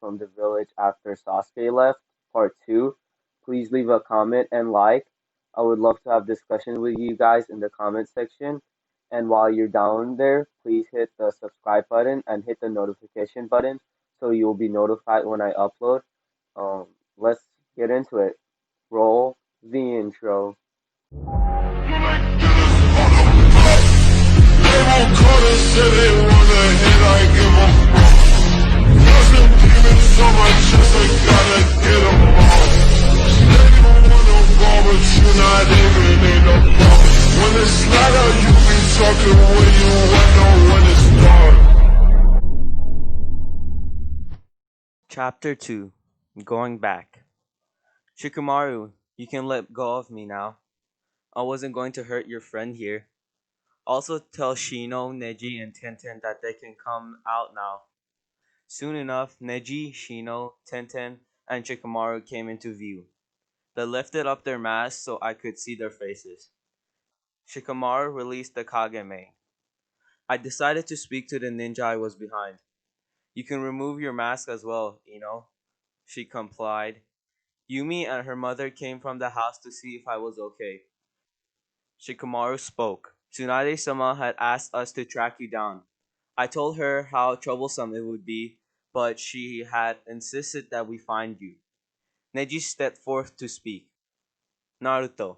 from the village after Sasuke left, part 2. Please leave a comment and like. I would love to have discussion with you guys in the comment section. And while you're down there, please hit the subscribe button and hit the notification button so you'll be notified when I upload. Um, let's get into it. Roll the intro. Chapter 2 Going Back. Shikamaru, you can let go of me now. I wasn't going to hurt your friend here. Also tell Shino, Neji, and Tenten that they can come out now. Soon enough, Neji, Shino, Tenten, and Shikamaru came into view. They lifted up their masks so I could see their faces. Shikamaru released the Kageme. I decided to speak to the ninja I was behind. You can remove your mask as well, Ino. She complied. Yumi and her mother came from the house to see if I was okay. Shikamaru spoke. Tsunade-sama had asked us to track you down. I told her how troublesome it would be, but she had insisted that we find you. Neji stepped forth to speak. Naruto,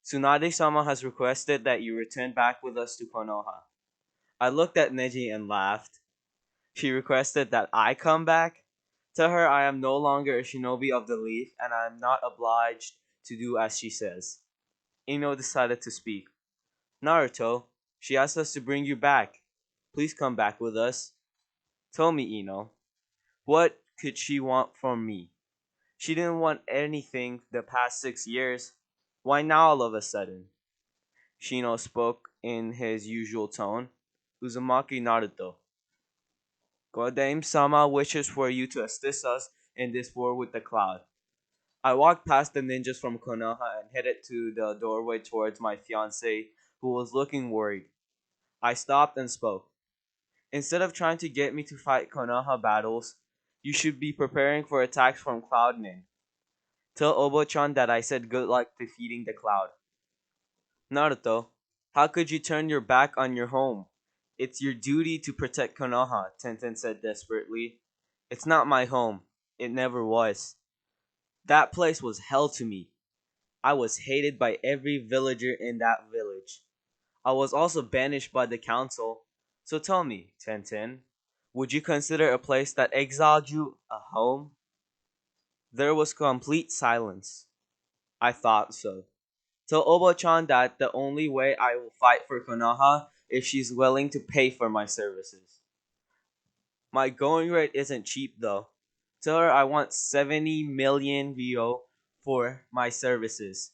Tsunade-sama has requested that you return back with us to Konoha. I looked at Neji and laughed. She requested that I come back? Tell her I am no longer a shinobi of the leaf and I am not obliged to do as she says. Ino decided to speak. Naruto, she asked us to bring you back. Please come back with us. Tell me, Ino, what could she want from me? She didn't want anything the past 6 years. Why now all of a sudden? Shino spoke in his usual tone. Uzumaki Naruto. Godame-sama wishes for you to assist us in this war with the cloud. I walked past the ninjas from Konoha and headed to the doorway towards my fiancée, who was looking worried. I stopped and spoke. Instead of trying to get me to fight Konoha battles, you should be preparing for attacks from Cloud Nin. Tell Obo-chan that I said good luck defeating the cloud. Naruto, how could you turn your back on your home? It's your duty to protect Konoha, Tenten said desperately. It's not my home. It never was. That place was hell to me. I was hated by every villager in that village. I was also banished by the council. So tell me, Tenten, would you consider a place that exiled you a home? There was complete silence. I thought so. Tell Obo-chan that the only way I will fight for Konoha if she's willing to pay for my services. My going rate isn't cheap though. Tell her I want 70 million ryo for my services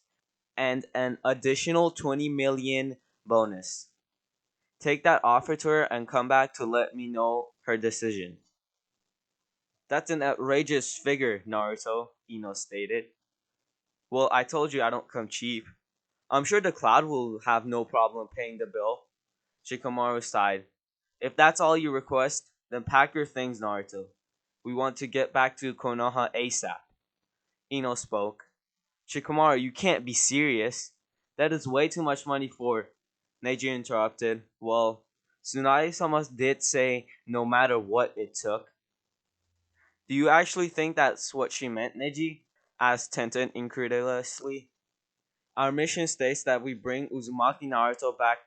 and an additional 20 million bonus. Take that offer to her and come back to let me know her decision. That's an outrageous figure, Naruto, Ino stated. Well, I told you I don't come cheap. I'm sure the cloud will have no problem paying the bill. Shikamaru sighed. If that's all you request, then pack your things, Naruto. We want to get back to Konoha ASAP. Ino spoke. Shikamaru, you can't be serious. That is way too much money for... Neji interrupted. Well, Tsunade-sama did say no matter what it took. Do you actually think that's what she meant, Neji? Asked Tenten incredulously. Our mission states that we bring Uzumaki Naruto back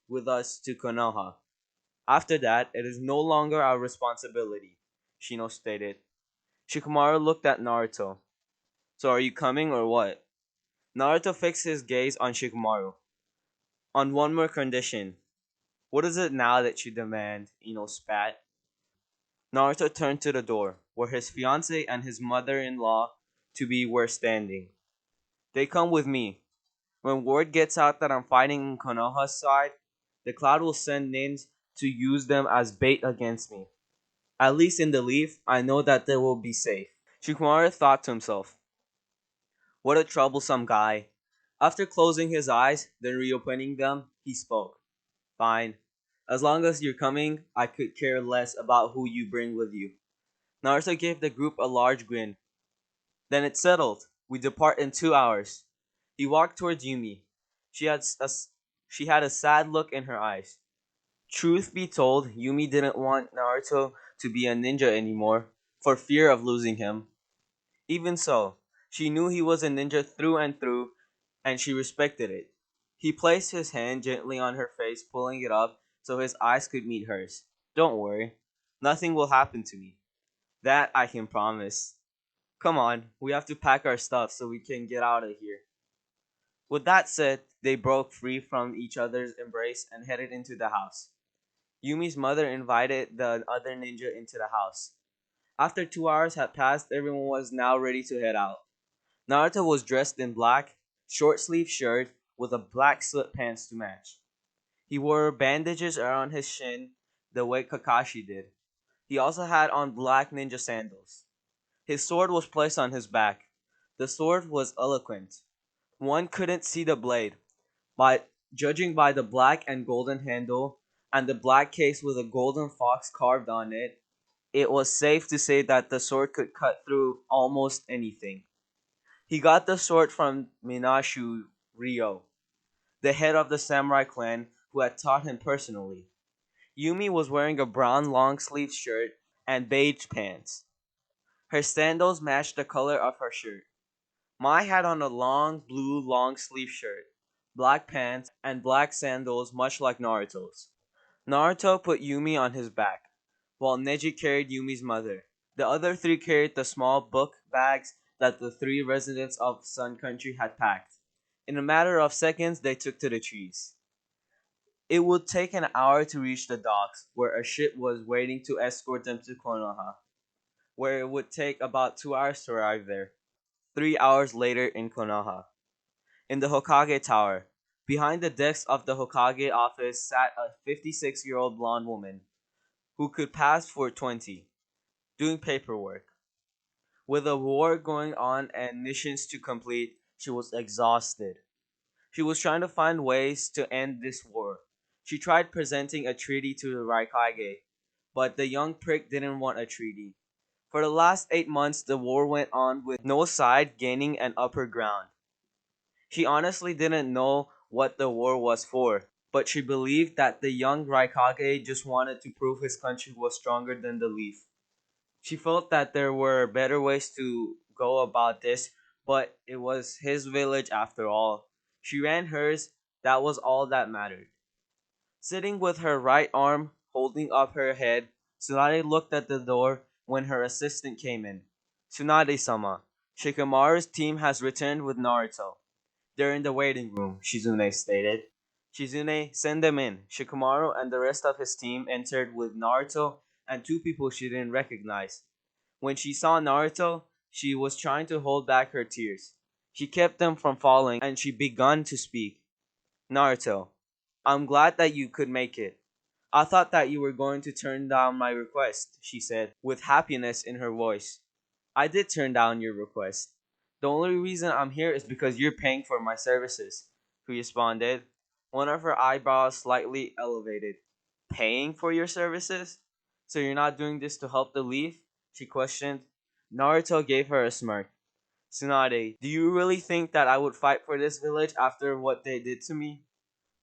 with us to Konoha. After that, it is no longer our responsibility, Shino stated. Shikamaru looked at Naruto. So are you coming or what? Naruto fixed his gaze on Shikamaru. On one more condition. What is it now that you demand? Ino spat. Naruto turned to the door, where his fiancée and his mother-in-law to be were standing. They come with me. When word gets out that I'm fighting in Konoha's side, the cloud will send nins to use them as bait against me. At least in the leaf, I know that they will be safe. Shikamaru thought to himself, what a troublesome guy. After closing his eyes, then reopening them, he spoke. Fine. As long as you're coming, I could care less about who you bring with you. Naruto gave the group a large grin. Then it's settled. We depart in 2 hours. He walked towards Yumi. She had she had a sad look in her eyes. Truth be told, Yumi didn't want Naruto to be a ninja anymore for fear of losing him. Even so, she knew he was a ninja through and through, and she respected it. He placed his hand gently on her face, pulling it up so his eyes could meet hers. Don't worry, nothing will happen to me. That I can promise. Come on, we have to pack our stuff so we can get out of here. With that said, they broke free from each other's embrace and headed into the house. Yumi's mother invited the other ninja into the house. After 2 hours had passed, everyone was now ready to head out. Naruto was dressed in black, short sleeve shirt with a black sweatpants to match. He wore bandages around his shin the way Kakashi did. He also had on black ninja sandals. His sword was placed on his back. The sword was eloquent. One couldn't see the blade, but judging by the black and golden handle and the black case with a golden fox carved on it, it was safe to say that the sword could cut through almost anything. He got the sword from Minashu Ryo, the head of the samurai clan who had taught him personally. Yumi was wearing a brown long sleeved shirt and beige pants. Her sandals matched the color of her shirt. Mai had on a long blue long sleeve shirt, black pants, and black sandals much like Naruto's. Naruto put Yumi on his back, while Neji carried Yumi's mother. The other three carried the small book bags that the three residents of Sun Country had packed. In a matter of seconds, they took to the trees. It would take an hour to reach the docks, where a ship was waiting to escort them to Konoha, where it would take about 2 hours to arrive there. 3 hours later in Konoha. In the Hokage Tower, behind the desk of the Hokage office sat a 56-year-old blonde woman who could pass for 20, doing paperwork. With a war going on and missions to complete, she was exhausted. She was trying to find ways to end this war. She tried presenting a treaty to the Raikage, but the young prick didn't want a treaty. For the last 8 months, the war went on with no side gaining an upper ground. She honestly didn't know what the war was for, but she believed that the young Raikage just wanted to prove his country was stronger than the Leaf. She felt that there were better ways to go about this, but it was his village after all. She ran hers, that was all that mattered. Sitting with her right arm holding up her head, Tsunade looked at the door when her assistant came in. Tsunade-sama, Shikamaru's team has returned with Naruto. They're in the waiting room, Shizune stated. Shizune, send them in. Shikamaru and the rest of his team entered with Naruto and two people she didn't recognize. When she saw Naruto, she was trying to hold back her tears. She kept them from falling and she began to speak. Naruto, I'm glad that you could make it. I thought that you were going to turn down my request, she said, with happiness in her voice. I did turn down your request. The only reason I'm here is because you're paying for my services, he responded, one of her eyebrows slightly elevated. Paying for your services? So you're not doing this to help the Leaf? She questioned. Naruto gave her a smirk. Tsunade, do you really think that I would fight for this village after what they did to me?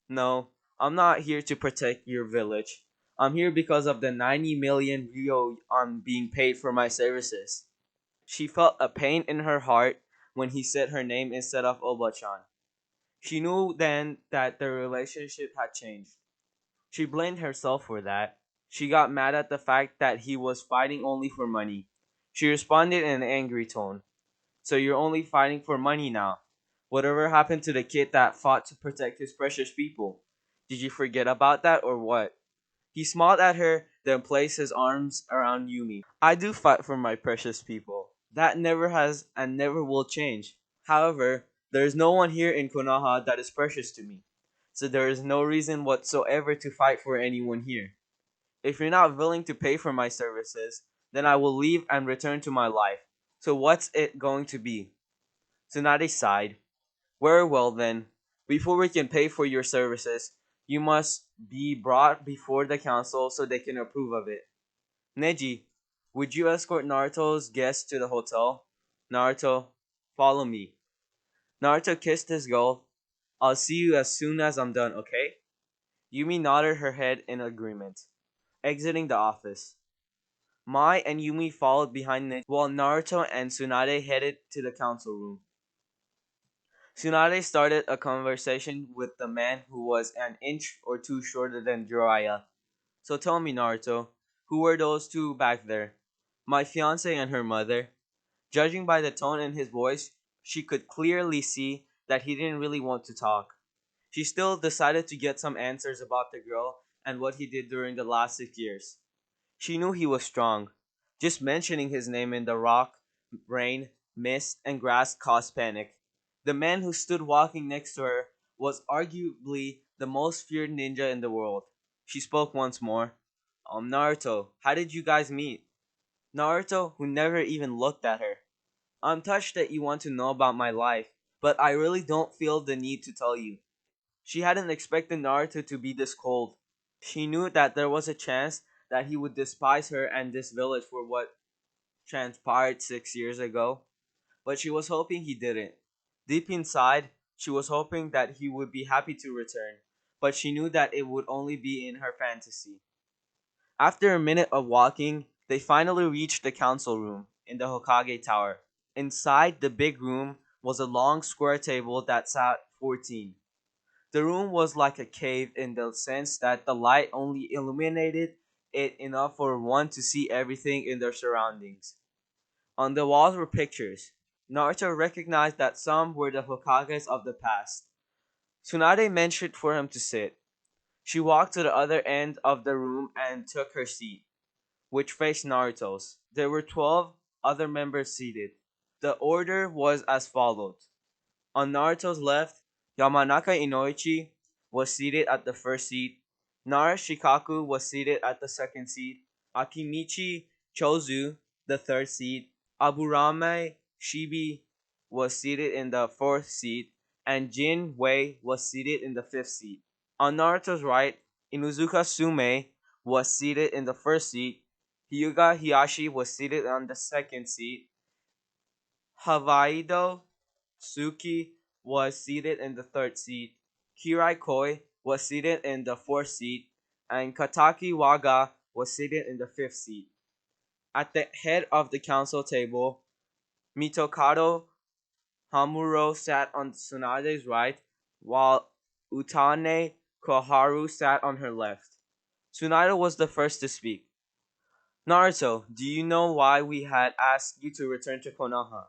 No, I'm not here to protect your village. I'm here because of the 90 million ryo I'm being paid for my services. She felt a pain in her heart when he said her name instead of Obachan. She knew then that their relationship had changed. She blamed herself for that. She got mad at the fact that he was fighting only for money. She responded in an angry tone. So you're only fighting for money now. Whatever happened to the kid that fought to protect his precious people? Did you forget about that or what? He smiled at her, then placed his arms around Yumi. I do fight for my precious people. That never has and never will change. However, there is no one here in Konoha that is precious to me. So there is no reason whatsoever to fight for anyone here. If you're not willing to pay for my services, then I will leave and return to my life. So what's it going to be? Tsunade sighed. Very well then. Before we can pay for your services, you must be brought before the council so they can approve of it. Neji, Would you escort Naruto's guest to the hotel? Naruto, follow me. Naruto kissed his girl. I'll see you as soon as I'm done, okay? Yumi nodded her head in agreement, exiting the office. Mai and Yumi followed behind Ninja while Naruto and Tsunade headed to the council room. Tsunade started a conversation with the man who was an inch or two shorter than Jiraiya. So tell me, Naruto, who were those two back there? My fiance and her mother. Judging by the tone in his voice, she could clearly see that he didn't really want to talk. She still decided to get some answers about the girl and what he did during the last 6 years. She knew he was strong. Just mentioning his name in the rock, rain, mist, and grass caused panic. The man who stood walking next to her was arguably the most feared ninja in the world. She spoke once more. Naruto, how did you guys meet? Naruto, who never even looked at her. I'm touched that you want to know about my life, but I really don't feel the need to tell you. She hadn't expected Naruto to be this cold. She knew that there was a chance that he would despise her and this village for what transpired 6 years ago, but she was hoping he didn't. Deep inside, she was hoping that he would be happy to return, but she knew that it would only be in her fantasy. After a minute of walking, they finally reached the council room in the Hokage Tower. Inside the big room was a long square table that sat 14. The room was like a cave in the sense that the light only illuminated it enough for one to see everything in their surroundings. On the walls were pictures. Naruto recognized that some were the Hokages of the past. Tsunade mentioned for him to sit. She walked to the other end of the room and took her seat, which faced Naruto's. There were 12 other members seated. The order was as follows. On Naruto's left, Yamanaka Inoichi was seated at the first seat. Nara Shikaku was seated at the second seat. Akimichi Chozu, the third seat. Aburame Shibi was seated in the fourth seat. And Jin Wei was seated in the fifth seat. On Naruto's right, Inuzuka Sume was seated in the first seat. Hyuga Hiyashi was seated on the second seat. Havaido Suki was seated in the third seat. Kirai Koi was seated in the fourth seat. And Kataki Waga was seated in the fifth seat. At the head of the council table, Mitokado Hamuro sat on Tsunade's right, while Utane Koharu sat on her left. Tsunade was the first to speak. Naruto, do you know why we had asked you to return to Konoha?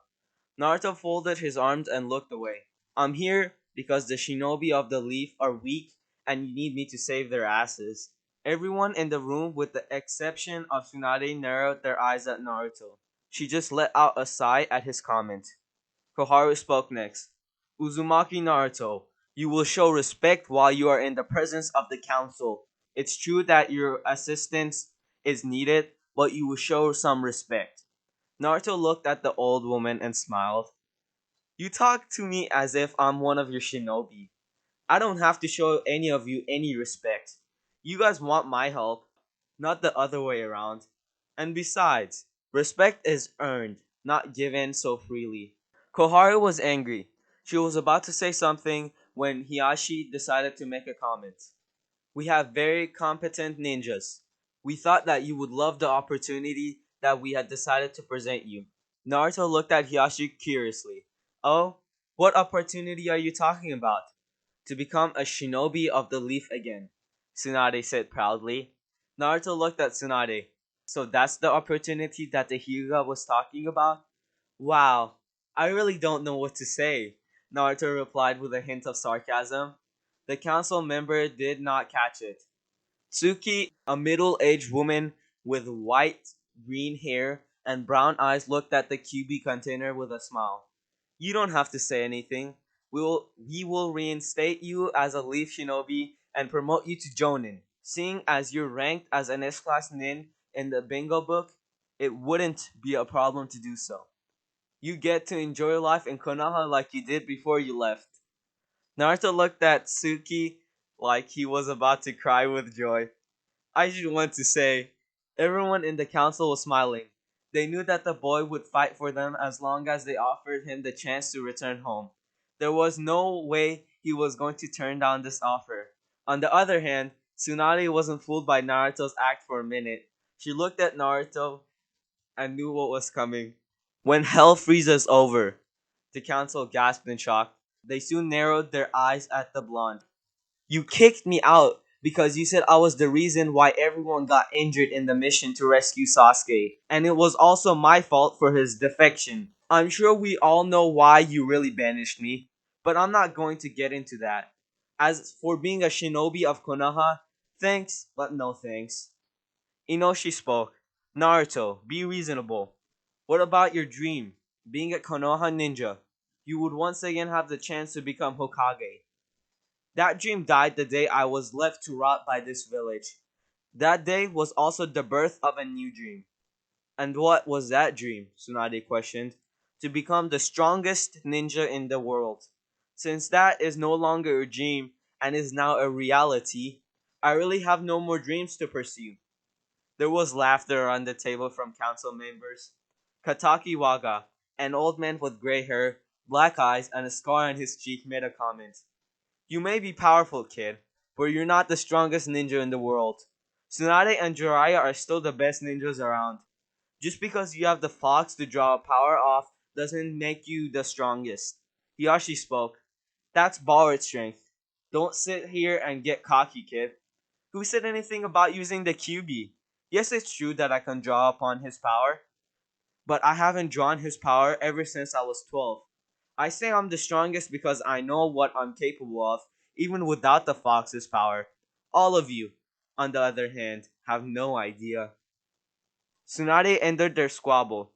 Naruto folded his arms and looked away. I'm here because the shinobi of the leaf are weak and you need me to save their asses. Everyone in the room, with the exception of Tsunade, narrowed their eyes at Naruto. She just let out a sigh at his comment. Koharu spoke next. Uzumaki Naruto, you will show respect while you are in the presence of the council. It's true that your assistance is needed, but you will show some respect. Naruto looked at the old woman and smiled. You talk to me as if I'm one of your shinobi. I don't have to show any of you any respect. You guys want my help, not the other way around. And besides, respect is earned, not given so freely. Koharu was angry. She was about to say something when Hiyashi decided to make a comment. We have very competent ninjas. We thought that you would love the opportunity that we had decided to present you. Naruto looked at Hiyashi curiously. Oh, what opportunity are you talking about? To become a shinobi of the leaf again, Tsunade said proudly. Naruto looked at Tsunade. So that's the opportunity that the Hyuga was talking about? Wow, I really don't know what to say, Naruto replied with a hint of sarcasm. The council member did not catch it. Tsuki, a middle aged woman with white green hair and brown eyes, looked at the QB container with a smile. You don't have to say anything. We will reinstate you as a Leaf Shinobi and promote you to Jonin. Seeing as you're ranked as an S class nin in the bingo book, it wouldn't be a problem to do so. You get to enjoy life in Konoha like you did before you left. Naruto looked at Tsuki like he was about to cry with joy. I just want to say, everyone in the council was smiling. They knew that the boy would fight for them as long as they offered him the chance to return home. There was no way he was going to turn down this offer. On the other hand, Tsunade wasn't fooled by Naruto's act for a minute. She looked at Naruto and knew what was coming. When hell freezes over, the council gasped in shock. They soon narrowed their eyes at the blonde. You kicked me out because you said I was the reason why everyone got injured in the mission to rescue Sasuke, and it was also my fault for his defection. I'm sure we all know why you really banished me, but I'm not going to get into that. As for being a shinobi of Konoha, thanks, but no thanks. Inoshi spoke. Naruto, be reasonable. What about your dream? Being a Konoha ninja. You would once again have the chance to become Hokage. That dream died the day I was left to rot by this village. That day was also the birth of a new dream. And what was that dream? Tsunade questioned. To become the strongest ninja in the world. Since that is no longer a dream and is now a reality, I really have no more dreams to pursue. There was laughter around the table from council members. Kataki Waga, an old man with gray hair, black eyes, and a scar on his cheek, made a comment. You may be powerful, kid, but you're not the strongest ninja in the world. Tsunade and Jiraiya are still the best ninjas around. Just because you have the fox to draw power off doesn't make you the strongest. Hiyashi spoke. That's borrowed strength. Don't sit here and get cocky, kid. Who said anything about using the QB? Yes, it's true that I can draw upon his power, but I haven't drawn his power ever since I was 12. I say I'm the strongest because I know what I'm capable of, even without the fox's power. All of you, on the other hand, have no idea. Tsunade ended their squabble.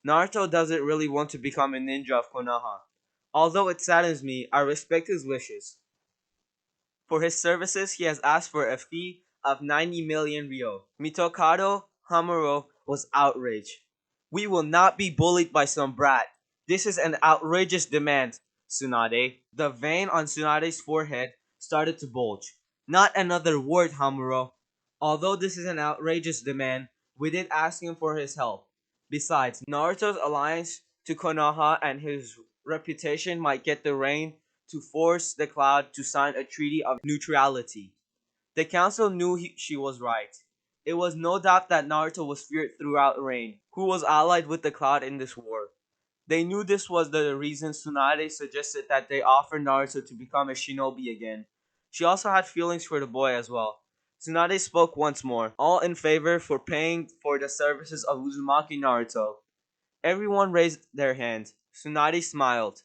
Naruto doesn't really want to become a ninja of Konoha. Although it saddens me, I respect his wishes. For his services, he has asked for a fee of 90 million ryo. Mitokado Hamuro was outraged. We will not be bullied by some brat. This is an outrageous demand, Tsunade. The vein on Tsunade's forehead started to bulge. Not another word, Hamuro. Although this is an outrageous demand, we did ask him for his help. Besides, Naruto's alliance to Konoha and his reputation might get the rain to force the Cloud to sign a treaty of neutrality. The council knew she was right. It was no doubt that Naruto was feared throughout Rain, who was allied with the Cloud in this war. They knew this was the reason Tsunade suggested that they offer Naruto to become a shinobi again. She also had feelings for the boy as well. Tsunade spoke once more, all in favor for paying for the services of Uzumaki Naruto. Everyone raised their hand. Tsunade smiled.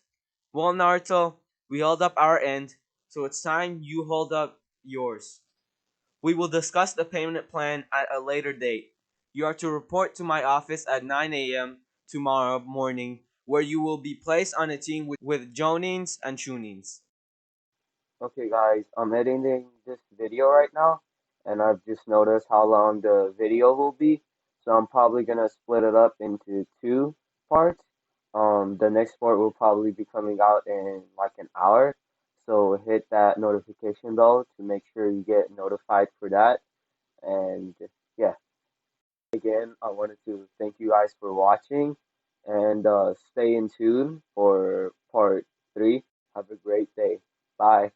Well, Naruto, we held up our end, so it's time you hold up yours. We will discuss the payment plan at a later date. You are to report to my office at 9 a.m. tomorrow morning, where you will be placed on a team with Jonins and Chunins. Okay, guys, I'm editing this video right now, and I've just noticed how long the video will be. So I'm probably gonna split it up into two parts. The next part will probably be coming out in like an hour. So hit that notification bell to make sure you get notified for that. And yeah, again, I wanted to thank you guys for watching, and stay in tune for part three. Have a great day. Bye.